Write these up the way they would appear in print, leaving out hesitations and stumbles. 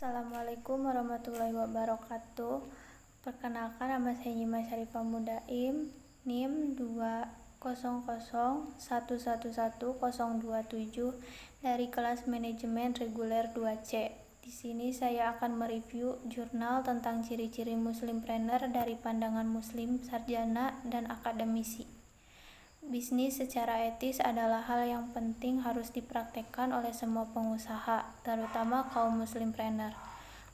Assalamualaikum warahmatullahi wabarakatuh. Perkenalkan, nama saya Nyima Syarifah Mudaim, NIM 20011111027 dari kelas manajemen reguler 2C. Di sini saya akan mereview jurnal tentang ciri-ciri muslimpreneur dari pandangan muslim, sarjana, dan akademisi. Bisnis secara etis adalah hal yang penting harus dipraktekkan oleh semua pengusaha, terutama kaum muslimpreneur.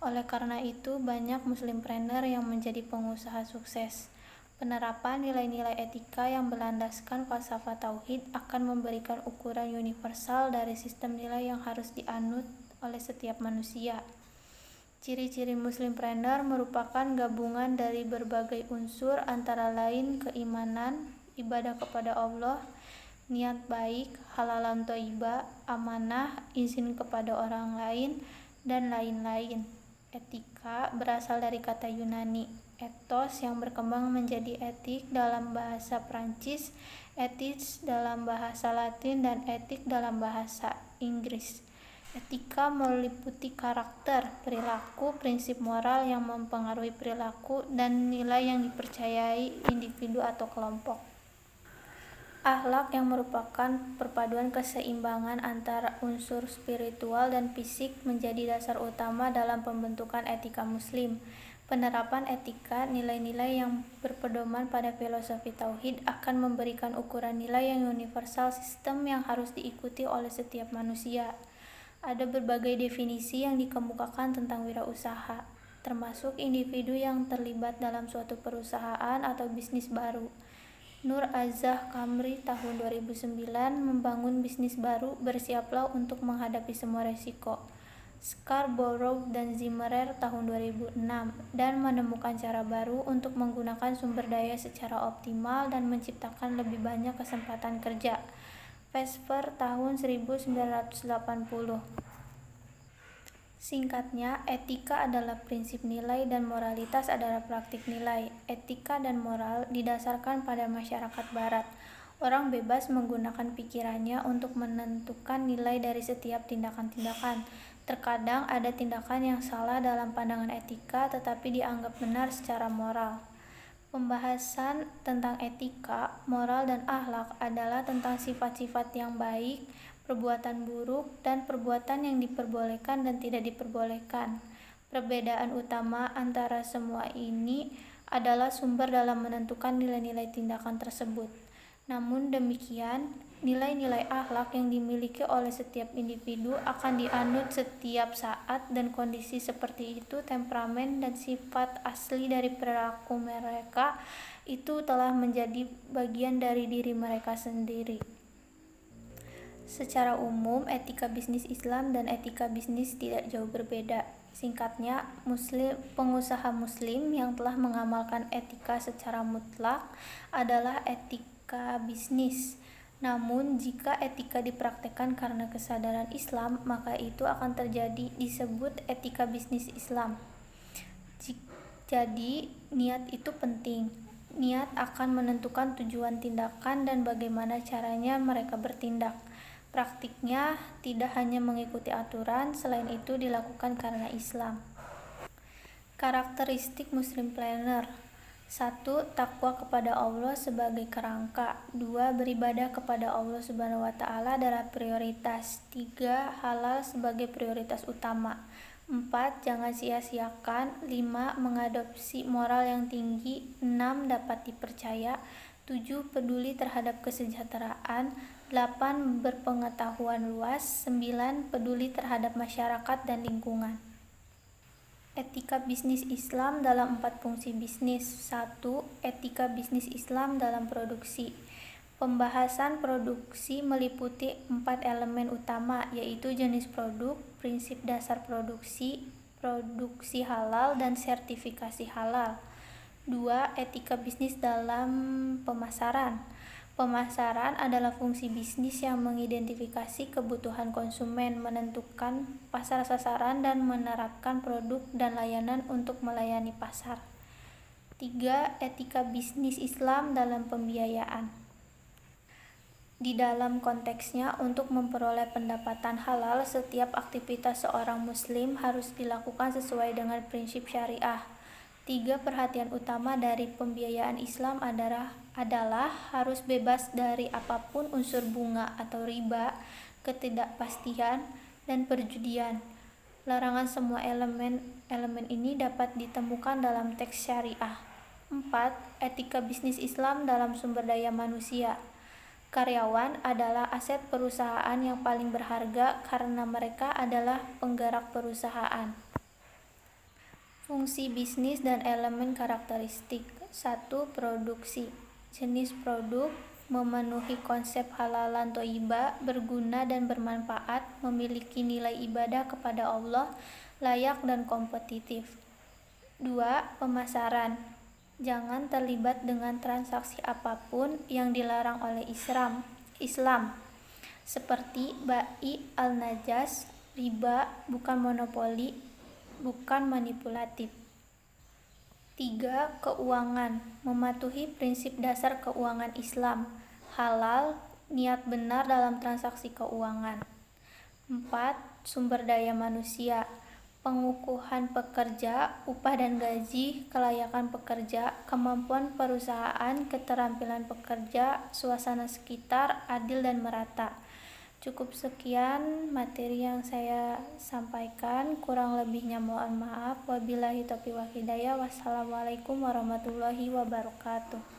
Oleh karena itu, banyak muslimpreneur yang menjadi pengusaha sukses. Penerapan nilai-nilai etika yang berlandaskan falsafah tauhid akan memberikan ukuran universal dari sistem nilai yang harus dianut oleh setiap manusia. Ciri-ciri muslimpreneur merupakan gabungan dari berbagai unsur antara lain keimanan, ibadah kepada Allah, niat baik, halalan thayyibah, amanah, izin kepada orang lain, dan lain-lain. Etika berasal dari kata Yunani, ethos yang berkembang menjadi etik dalam bahasa Prancis, ethics dalam bahasa Latin, dan etik dalam bahasa Inggris. Etika meliputi karakter, perilaku, prinsip moral yang mempengaruhi perilaku, dan nilai yang dipercayai individu atau kelompok. Akhlak yang merupakan perpaduan keseimbangan antara unsur spiritual dan fisik menjadi dasar utama dalam pembentukan etika muslim. Penerapan etika, nilai-nilai yang berpedoman pada filosofi tauhid akan memberikan ukuran nilai yang universal sistem yang harus diikuti oleh setiap manusia. Ada berbagai definisi yang dikemukakan tentang wirausaha, termasuk individu yang terlibat dalam suatu perusahaan atau bisnis baru. Nur Azah Kamri tahun 2009 membangun bisnis baru, bersiaplah untuk menghadapi semua resiko. Scarborough dan Zimmerer tahun 2006 dan menemukan cara baru untuk menggunakan sumber daya secara optimal dan menciptakan lebih banyak kesempatan kerja. Vesper tahun 1980. Singkatnya, etika adalah prinsip nilai dan moralitas adalah praktik nilai. Etika dan moral didasarkan pada masyarakat barat. Orang bebas menggunakan pikirannya untuk menentukan nilai dari setiap tindakan-tindakan. Terkadang ada tindakan yang salah dalam pandangan etika tetapi dianggap benar secara moral. Pembahasan tentang etika, moral, dan akhlak adalah tentang sifat-sifat yang baik, perbuatan buruk, dan perbuatan yang diperbolehkan dan tidak diperbolehkan. Perbedaan utama antara semua ini adalah sumber dalam menentukan nilai-nilai tindakan tersebut. Namun demikian, nilai-nilai akhlak yang dimiliki oleh setiap individu akan dianut setiap saat dan kondisi seperti itu. Temperamen dan sifat asli dari perilaku mereka itu telah menjadi bagian dari diri mereka sendiri. Secara umum, etika bisnis Islam dan etika bisnis tidak jauh berbeda. Singkatnya, pengusaha muslim yang telah mengamalkan etika secara mutlak adalah etika bisnis. Namun, jika etika dipraktekkan karena kesadaran Islam, maka itu akan terjadi disebut etika bisnis Islam. Jadi, niat itu penting. Niat akan menentukan tujuan tindakan dan bagaimana caranya mereka bertindak. Praktiknya tidak hanya mengikuti aturan, selain itu dilakukan karena Islam. Karakteristik muslimpreneur. 1. Takwa kepada Allah sebagai kerangka. 2. Beribadah kepada Allah Subhanahu wa Ta'ala adalah prioritas. 3. Halal sebagai prioritas utama. 4. Jangan sia-siakan. 5. Mengadopsi moral yang tinggi. 6. Dapat dipercaya. 7. Peduli terhadap kesejahteraan. 8. Berpengetahuan luas. 9. Peduli terhadap masyarakat dan lingkungan. Etika bisnis Islam dalam 4 fungsi bisnis. 1. Etika bisnis Islam dalam produksi. Pembahasan produksi meliputi 4 elemen utama, yaitu jenis produk, prinsip dasar produksi, produksi halal, dan sertifikasi halal. 2. Etika bisnis dalam pemasaran. Pemasaran adalah fungsi bisnis yang mengidentifikasi kebutuhan konsumen, menentukan pasar sasaran, dan menerapkan produk dan layanan untuk melayani pasar. 3. Etika bisnis Islam dalam pembiayaan. Di dalam konteksnya, untuk memperoleh pendapatan halal, setiap aktivitas seorang muslim harus dilakukan sesuai dengan prinsip syariah. 3. Perhatian utama dari pembiayaan Islam adalah harus bebas dari apapun unsur bunga atau riba, ketidakpastian, dan perjudian. Larangan semua elemen ini dapat ditemukan dalam teks syariah. 4. Etika bisnis Islam dalam sumber daya manusia. Karyawan adalah aset perusahaan yang paling berharga karena mereka adalah penggerak perusahaan. Fungsi bisnis dan elemen karakteristik. 1. Produksi. Jenis produk memenuhi konsep halalan thoyyibah, berguna dan bermanfaat, memiliki nilai ibadah kepada Allah, layak dan kompetitif. 2. Pemasaran. Jangan terlibat dengan transaksi apapun yang dilarang oleh Islam, seperti bai al-najas, riba, bukan monopoli, bukan manipulatif. 3. Keuangan. Mematuhi prinsip dasar keuangan Islam, halal, niat benar dalam transaksi keuangan. 4. Sumber daya manusia. Pengukuhan pekerja, upah dan gaji, kelayakan pekerja, kemampuan perusahaan, keterampilan pekerja, suasana sekitar, adil dan merata. Cukup sekian materi yang saya sampaikan, kurang lebihnya mohon maaf. Wabillahi taufiq wal hidayah. Wassalamualaikum warahmatullahi wabarakatuh.